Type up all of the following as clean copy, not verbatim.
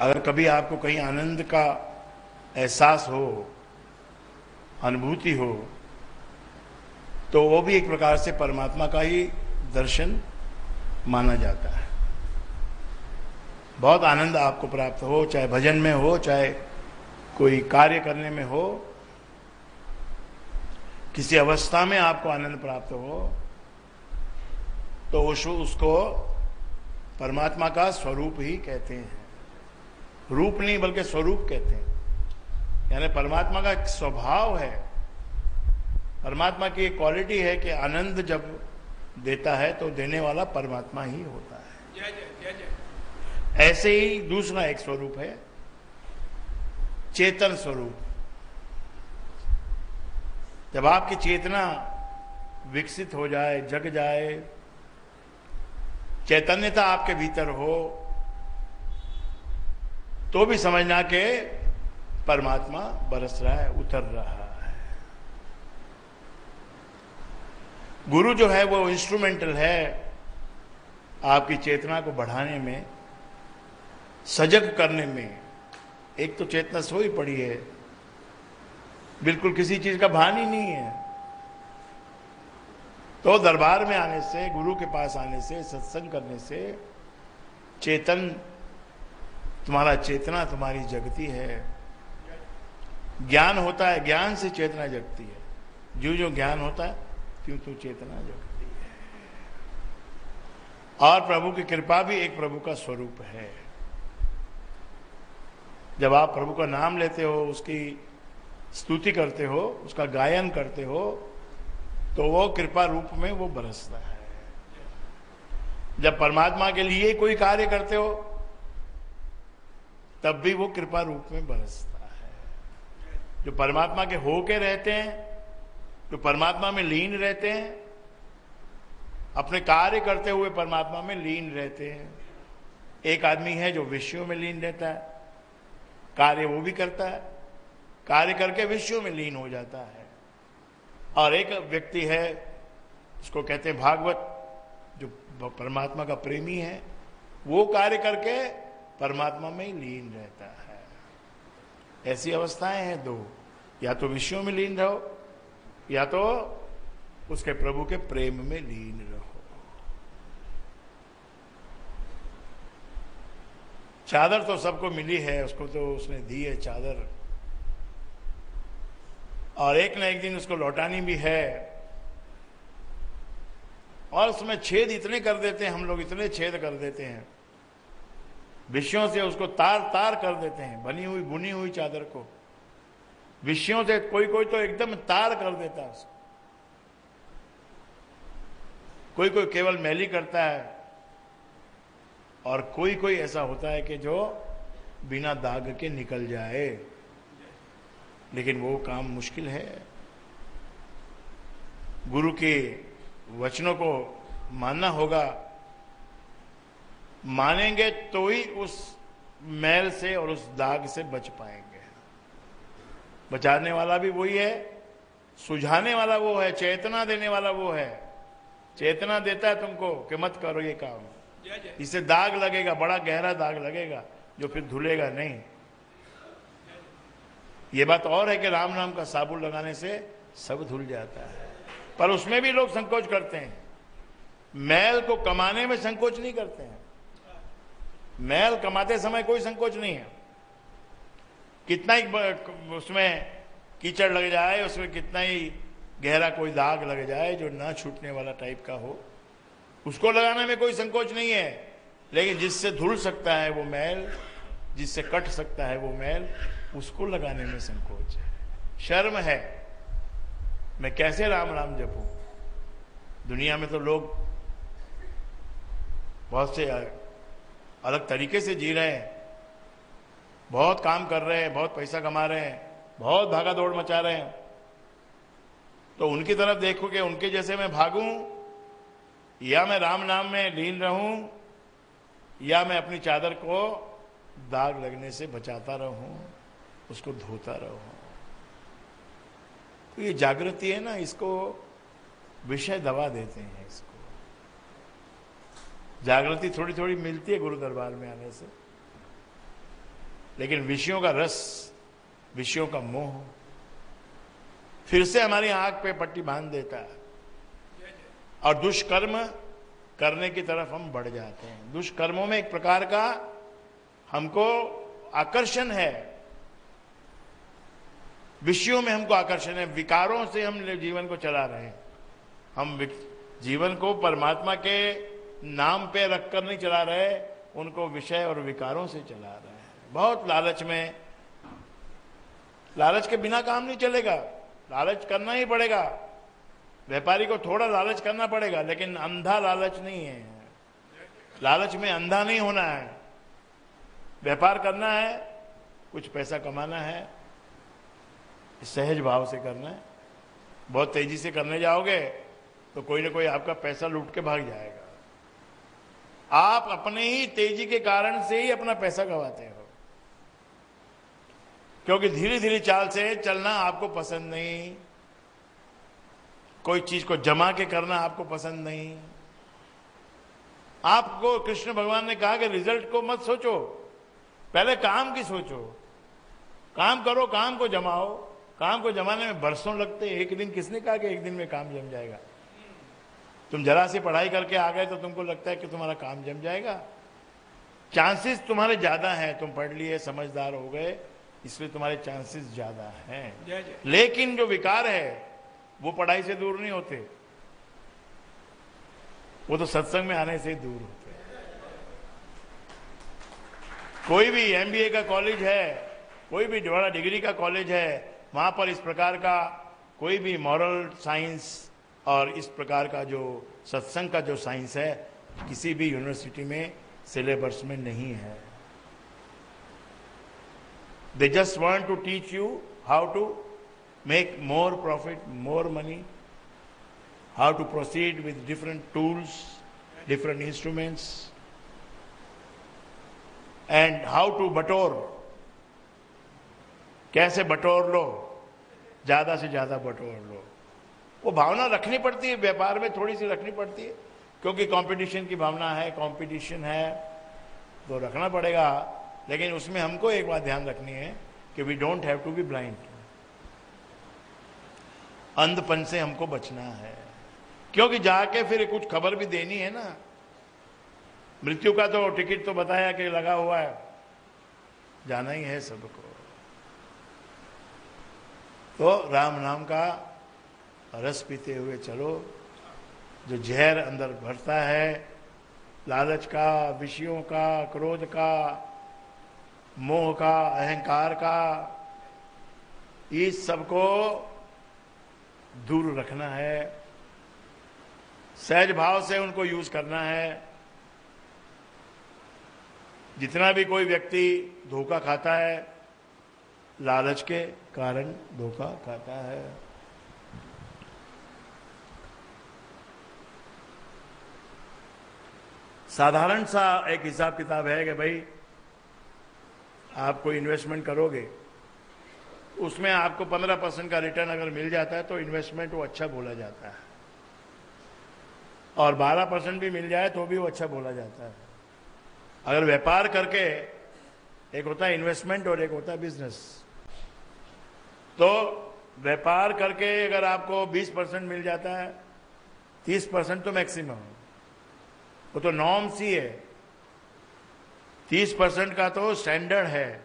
अगर कभी आपको कहीं आनंद का एहसास हो, अनुभूति हो, तो वो भी एक प्रकार से परमात्मा का ही दर्शन माना जाता है। बहुत आनंद आपको प्राप्त हो, चाहे भजन में हो, चाहे कोई कार्य करने में हो, किसी अवस्था में आपको आनंद प्राप्त हो, तो उसको परमात्मा का स्वरूप ही कहते हैं। रूप नहीं बल्कि स्वरूप कहते हैं। यानी परमात्मा का एक स्वभाव है, परमात्मा की एक क्वालिटी है कि आनंद जब देता है तो देने वाला परमात्मा ही होता है। जय जय जय जय। ऐसे ही दूसरा एक स्वरूप है चेतन स्वरूप। जब आपकी चेतना विकसित हो जाए, जग जाए, चैतन्यता आपके भीतर हो, तो भी समझना कि परमात्मा बरस रहा है, उतर रहा है। गुरु जो है वो इंस्ट्रूमेंटल है आपकी चेतना को बढ़ाने में, सजग करने में। एक तो चेतना सोई पड़ी है, बिल्कुल किसी चीज का भान ही नहीं है, तो दरबार में आने से, गुरु के पास आने से, सत्संग करने से चेतन, तुम्हारा चेतना तुम्हारी जगती है। ज्ञान होता है, ज्ञान से चेतना जगती है। जो जो ज्ञान होता है त्यों तो चेतना जगती है। और प्रभु की कृपा भी एक प्रभु का स्वरूप है। जब आप प्रभु का नाम लेते हो, उसकी स्तुति करते हो, उसका गायन करते हो, तो वो कृपा रूप में वो बरसता है। जब परमात्मा के लिए कोई कार्य करते हो, तब भी वो कृपा रूप में बरसता है। जो परमात्मा के होके रहते हैं, जो परमात्मा में लीन रहते हैं, अपने कार्य करते हुए परमात्मा में लीन रहते हैं। एक आदमी है जो विषयों में लीन रहता है, कार्य वो भी करता है, कार्य करके विषयों में लीन हो जाता है। और एक व्यक्ति है, उसको कहते हैं भागवत, जो परमात्मा का प्रेमी है, वो कार्य करके परमात्मा में ही लीन रहता है। ऐसी अवस्थाएं हैं दो, या तो विषयों में लीन रहो, या तो उसके प्रभु के प्रेम में लीन रहो। चादर तो सबको मिली है, उसको तो उसने दी है चादर, और एक न एक दिन उसको लौटानी भी है। और उसमें छेद इतने कर देते हैं हम लोग, इतने छेद कर देते हैं, विषयों से उसको तार तार कर देते हैं। बनी हुई बुनी हुई चादर को विषयों से कोई कोई तो एकदम तार कर देता है उसको, कोई कोई केवल मैली करता है, और कोई कोई ऐसा होता है कि जो बिना दाग के निकल जाए। लेकिन वो काम मुश्किल है। गुरु के वचनों को मानना होगा, मानेंगे तो ही उस मैल से और उस दाग से बच पाएंगे। बचाने वाला भी वही है, सुझाने वाला वो है, चेतना देने वाला वो है। चेतना देता है तुमको कि मत करो ये काम, इससे दाग लगेगा, बड़ा गहरा दाग लगेगा, जो फिर धुलेगा नहीं। ये बात और है कि राम नाम का साबुन लगाने से सब धुल जाता है, पर उसमें भी लोग संकोच करते हैं। मैल को कमाने में संकोच नहीं करते हैं। मैल कमाते समय कोई संकोच नहीं है। कितना ही उसमें कीचड़ लग जाए, उसमें कितना ही गहरा कोई दाग लग जाए जो ना छूटने वाला टाइप का हो, उसको लगाने में कोई संकोच नहीं है। लेकिन जिससे धुल सकता है वो मैल, जिससे कट सकता है वो मैल, उसको लगाने में संकोच है, शर्म है। मैं कैसे राम राम जपूं? दुनिया में तो लोग बहुत से अलग तरीके से जी रहे हैं, बहुत काम कर रहे हैं, बहुत पैसा कमा रहे हैं, बहुत भागा दौड़ मचा रहे हैं। तो उनकी तरफ देखो कि उनके जैसे मैं भागूं, या मैं राम नाम में लीन रहूं, या मैं अपनी चादर को दाग लगने से बचाता रहूं, उसको धोता रहूं। तो ये जागृति है ना, इसको विषय दवा देते हैं। इसको जागृति थोड़ी थोड़ी मिलती है गुरु दरबार में आने से। लेकिन विषयों का रस, विषयों का मोह फिर से हमारी आंख पे पट्टी बांध देता है और दुष्कर्म करने की तरफ हम बढ़ जाते हैं। दुष्कर्मों में एक प्रकार का हमको आकर्षण है, विषयों में हमको आकर्षण है, विकारों से हम जीवन को चला रहे हैं। हम जीवन को परमात्मा के नाम पे रखकर नहीं चला रहे, उनको विषय और विकारों से चला रहे हैं। बहुत लालच में, लालच के बिना काम नहीं चलेगा, लालच करना ही पड़ेगा। व्यापारी को थोड़ा लालच करना पड़ेगा, लेकिन अंधा लालच नहीं है। लालच में अंधा नहीं होना है। व्यापार करना है, कुछ पैसा कमाना है, सहज भाव से करना है। बहुत तेजी से करने जाओगे तो कोई ना कोई आपका पैसा लूट के भाग जाएगा। आप अपने ही तेजी के कारण से ही अपना पैसा गंवाते हो, क्योंकि धीरे धीरे चाल से चलना आपको पसंद नहीं, कोई चीज को जमा के करना आपको पसंद नहीं। आपको कृष्ण भगवान ने कहा कि रिजल्ट को मत सोचो, पहले काम की सोचो। काम करो, काम को जमाओ। काम को जमाने में बरसों लगते, एक दिन किसने कहा कि एक दिन में काम जम जाएगा? तुम जरा सी पढ़ाई करके आ गए तो तुमको लगता है कि तुम्हारा काम जम जाएगा। चांसेस तुम्हारे ज्यादा हैं, तुम पढ़ लिए, समझदार हो गए, इसलिए तुम्हारे चांसेस ज्यादा हैं। लेकिन जो विकार है वो पढ़ाई से दूर नहीं होते, वो तो सत्संग में आने से दूर होते। कोई भी एमबीए का कॉलेज है, कोई भी बड़ा डिग्री का कॉलेज है, वहां पर इस प्रकार का कोई भी मॉरल साइंस और इस प्रकार का जो सत्संग का जो साइंस है, किसी भी यूनिवर्सिटी में सिलेबस में नहीं है। They just want to teach you how to make more profit, more money, how to proceed with different tools, different instruments, and how to बटोर, कैसे बटोर लो, ज्यादा से ज्यादा बटोर लो। वो भावना रखनी पड़ती है, व्यापार में थोड़ी सी रखनी पड़ती है, क्योंकि कंपटीशन की भावना है, कंपटीशन है तो रखना पड़ेगा। लेकिन उसमें हमको एक बात ध्यान रखनी है कि we don't have to be blind. अंधपन से हमको बचना है, क्योंकि जाके फिर कुछ खबर भी देनी है ना। मृत्यु का तो टिकट तो बताया कि लगा हुआ है, जाना ही है सबको। तो राम नाम का रस पीते हुए चलो। जो जहर अंदर भरता है, लालच का, विषयों का, क्रोध का, मोह का, अहंकार का, इस सबको दूर रखना है। सहज भाव से उनको यूज करना है। जितना भी कोई व्यक्ति धोखा खाता है, लालच के कारण धोखा खाता है। साधारण सा एक हिसाब किताब है कि भाई आप कोई इन्वेस्टमेंट करोगे, उसमें आपको 15% का रिटर्न अगर मिल जाता है तो इन्वेस्टमेंट वो अच्छा बोला जाता है, और 12% भी मिल जाए तो भी वो अच्छा बोला जाता है। अगर व्यापार करके, एक होता है इन्वेस्टमेंट और एक होता है बिजनेस, तो व्यापार करके अगर आपको 20% मिल जाता है, 30% तो मैक्सिमम, वो तो नॉर्म्स ही है। 30% का तो स्टैंडर्ड है।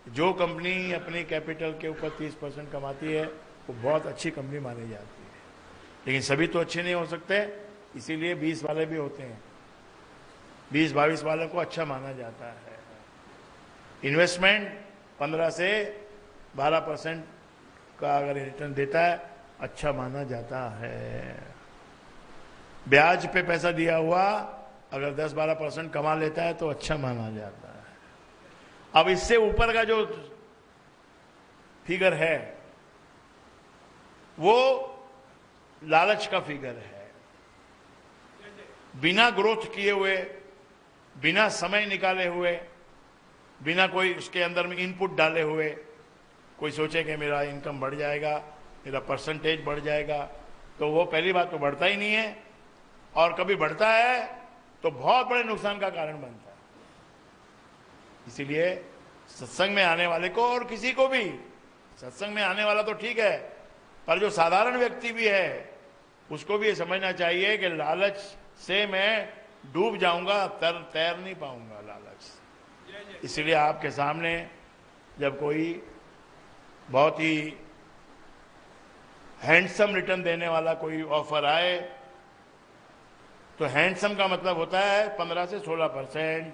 जो कंपनी अपनी कैपिटल के ऊपर 30% कमाती है वो बहुत अच्छी कंपनी मानी जाती है। लेकिन सभी तो अच्छे नहीं हो सकते, इसीलिए 20 वाले भी होते हैं। 20-22 वालों को अच्छा माना जाता है। इन्वेस्टमेंट 15 से 12% का अगर रिटर्न देता है, अच्छा माना जाता है। ब्याज पे पैसा दिया हुआ अगर 10-12% कमा लेता है तो अच्छा माना जाता है। अब इससे ऊपर का जो फिगर है वो लालच का फिगर है। बिना ग्रोथ किए हुए, बिना समय निकाले हुए, बिना कोई उसके अंदर में इनपुट डाले हुए कोई सोचे कि मेरा इनकम बढ़ जाएगा, मेरा परसेंटेज बढ़ जाएगा, तो वो पहली बात तो बढ़ता ही नहीं है, और कभी बढ़ता है तो बहुत बड़े नुकसान का कारण बनता है। इसीलिए सत्संग में आने वाले को और किसी को भी, सत्संग में आने वाला तो ठीक है, पर जो साधारण व्यक्ति भी है उसको भी ये समझना चाहिए कि लालच से मैं डूब जाऊंगा, तैर नहीं पाऊंगा लालच से। इसलिए आपके सामने जब कोई बहुत ही हैंडसम रिटर्न देने वाला कोई ऑफर आए, तो हैंडसम का मतलब होता है 15 से 16%,